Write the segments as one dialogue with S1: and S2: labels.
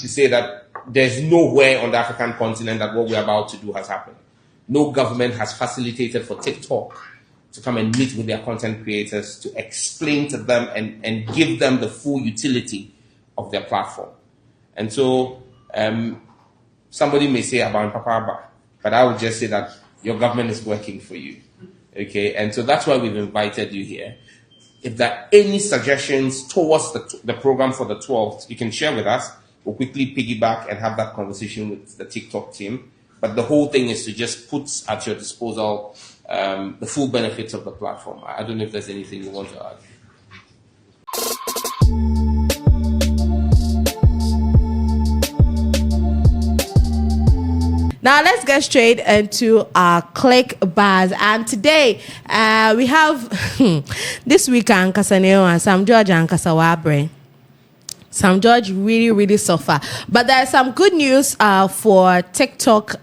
S1: to say that there's nowhere on the African continent that what we're about to do has happened. No government has facilitated for TikTok to come and meet with their content creators to explain to them and give them the full utility of their platform. And so somebody may say about Papa, but I would just say that your government is working for you. Okay, and so that's why we've invited you here. If there are any suggestions towards the program for the 12th, you can share with us. We'll quickly piggyback and have that conversation with the TikTok team. But the whole thing is to just put at your disposal the full benefits of the platform. I don't know if there's anything you want to add.
S2: Now let's get straight into our click bars. And today we have this week Ankasaneo and Sam George and Kasawabre. Sam George really suffer. But there's some good news for TikTok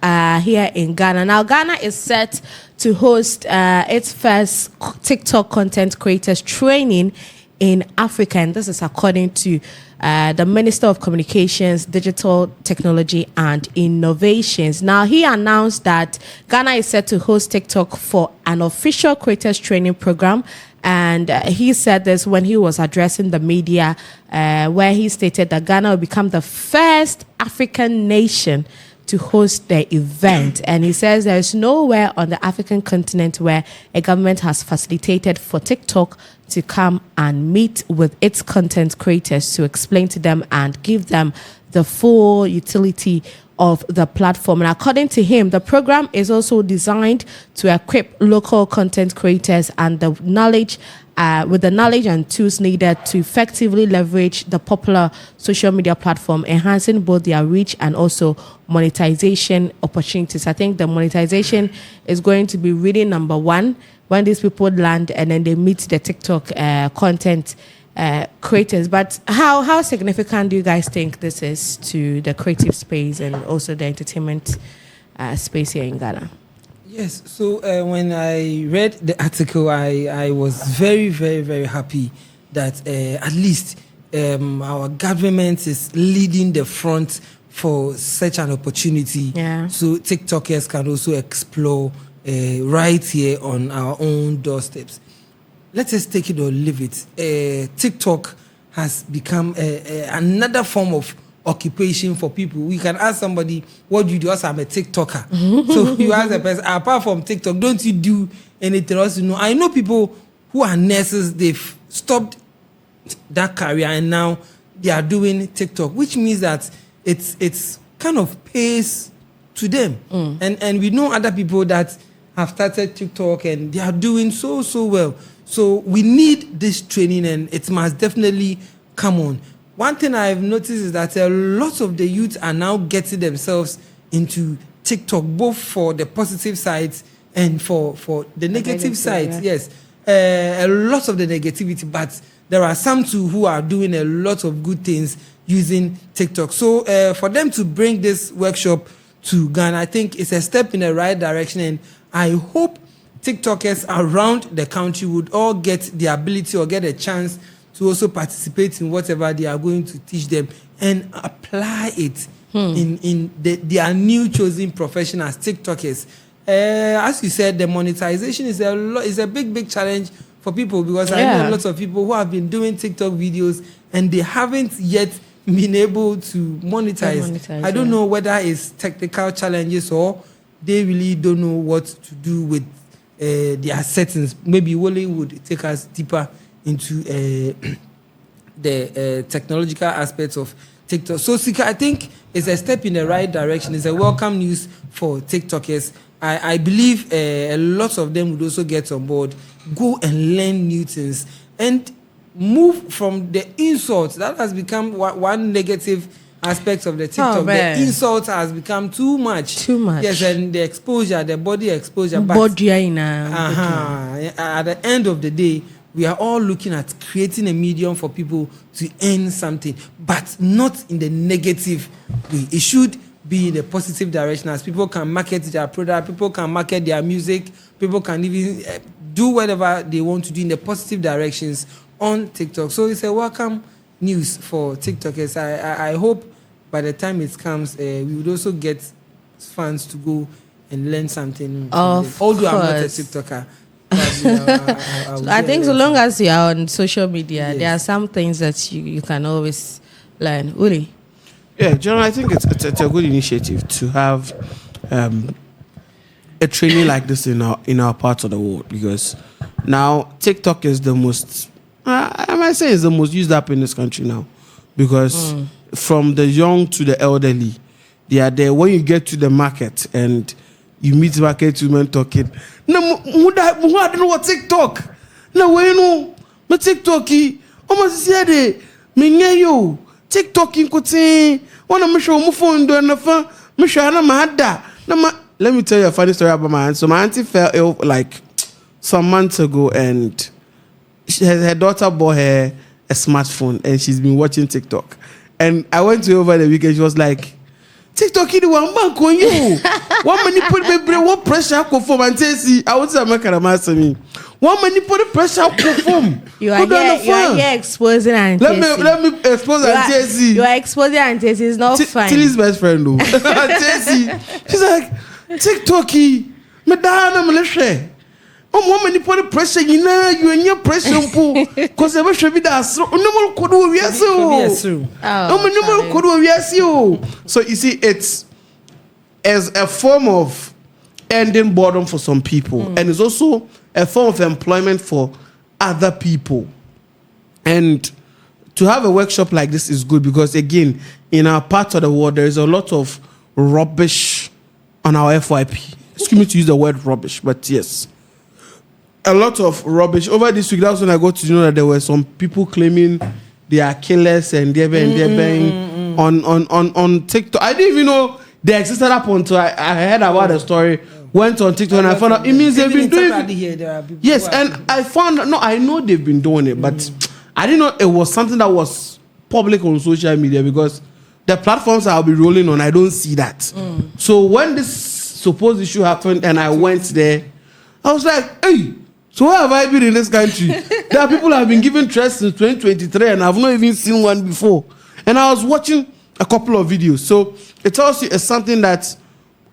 S2: here in Ghana. Now Ghana is set to host its first TikTok content creators training in Africa, and this is according to the Minister of Communications, Digital Technology and Innovations. Now, he announced that Ghana is set to host TikTok for an official creators training program. And he said this when he was addressing the media, where he stated that Ghana will become the first African nation to host the event. And he says there is nowhere on the African continent where a government has facilitated for TikTok to come and meet with its content creators to explain to them and give them the full utility of the platform. And according to him, the program is also designed to equip local content creators and the knowledge with the knowledge and tools needed to effectively leverage the popular social media platform, enhancing both their reach and also monetization opportunities. I think the monetization is going to be really number one when these people land and then they meet the TikTok content creators. But how significant do you guys think this is to the creative space and also the entertainment space here in Ghana?
S3: Yes, so when I read the article, I was very happy that at least our government is leading the front for such an opportunity.
S2: Yeah.
S3: So TikTokers can also explore right here on our own doorsteps. Let us take it or leave it. TikTok has become another form of occupation for people. We can ask somebody, what do you do? Also, I'm a TikToker. So you ask a person, apart from TikTok, don't you do anything else? You know, I know people who are nurses, they've stopped that career and now they are doing TikTok, which means that it's kind of pays to them. And we know other people that have started TikTok and they are doing so well. So we need this training and it must definitely come on. One thing I've noticed is that a lot of the youth are now getting themselves into TikTok, both for the positive sides and for the negative sides. Yeah. Yes, a lot of the negativity, but there are some too who are doing a lot of good things using TikTok. So for them to bring this workshop to Ghana, I think it's a step in the right direction, and I hope TikTokers around the country would all get the ability or get a chance to also participate in whatever they are going to teach them and apply it in their new chosen profession as TikTokers. As you said, the monetization is a big challenge for people, because I know lots of people who have been doing TikTok videos and they haven't yet been able to monetize. I don't know whether it's technical challenges or they really don't know what to do with their settings. Maybe Wole would take us deeper into the technological aspects of TikTok. So, Sika, I think it's a step in the right direction. It's a welcome news for TikTokers. I believe a lot of them would also get on board, go and learn new things, and move from the insults. That has become one negative aspect of the TikTok. The insult has become too much. Yes, and the exposure, the body exposure. But at the end of the day, we are all looking at creating a medium for people to earn something, but not in the negative way. It should be in the positive direction, as people can market their product, people can market their music, people can even do whatever they want to do in the positive directions on TikTok. So it's a welcome news for TikTokers. I hope by the time it comes, we would also get fans to go and learn something. Although I'm not a TikToker.
S2: I think so long as you are on social media, there are some things that you can always learn. Uli?
S4: Yeah, John, I think it's a good initiative to have a training like this in our part of the world, because now TikTok is the most, I might say, is the most used app in this country now, because from the young to the elderly, they are there. When you get to the market and you meet market women talking, no, who don't know what TikTok? No, you know, my TikToky, almost said me yo TikTok in kote. One of my show my phone do na fa me show na mahada na. Let me tell you a funny story about my aunt. So my auntie fell ill like some months ago, and her daughter bought her a smartphone, and she's been watching TikTok. And I went to her over the weekend. She was like, TikTok, you one bank on you. One many put me what pressure perform and see. I was American answer me. One many put the pressure perform.
S2: You are here exposing Auntie.
S4: Let me expose Auntie.
S2: You are exposing Auntie. It's not fine.
S4: Tilly's best friend though. Auntie, she's like, TikTok, me da me share. One many put the pressure. You know you and your pressure pool. Cause ever should be that so. No more could we are so. So you see, it's as a form of ending boredom for some people, and it's also a form of employment for other people. And to have a workshop like this is good, because again, in our part of the world, there is a lot of rubbish on our FYP. Excuse me to use the word rubbish, but yes, a lot of rubbish. Over this week, that's when I got to know that there were some people claiming they are killers and they're being on TikTok. I didn't even know they existed up until I heard about the story. Went on TikTok and I found out it means they've been doing it. Yes, and I found out, no, I know they've been doing it, but I didn't know it was something that was public on social media, because the platforms I'll be rolling on, I don't see that. So when this supposed issue happened and I went there, I was like, hey, so where have I been in this country? There are people who have been given trust since 2023 and I've not even seen one before. And I was watching a couple of videos. So it also is something that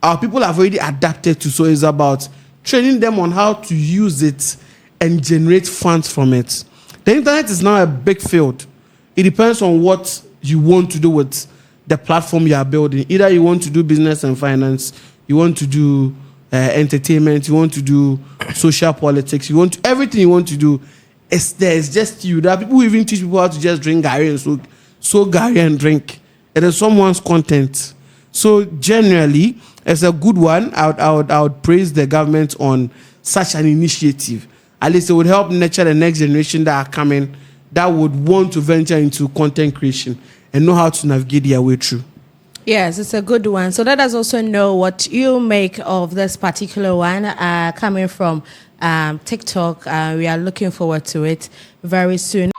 S4: our people have already adapted to. So it's about training them on how to use it and generate funds from it. The internet is now a big field. It depends on what you want to do with the platform you are building. Either you want to do business and finance, you want to do entertainment, you want to do social politics, you want to, everything you want to do. It's just you. There are people who even teach people how to just drink Gary and so Gary and drink. It is someone's content. So generally, it's a good one. I would praise the government on such an initiative. At least it would help nurture the next generation that are coming, that would want to venture into content creation and know how to navigate their way through.
S2: Yes, it's a good one. So let us also know what you make of this particular one coming from TikTok. We are looking forward to it very soon.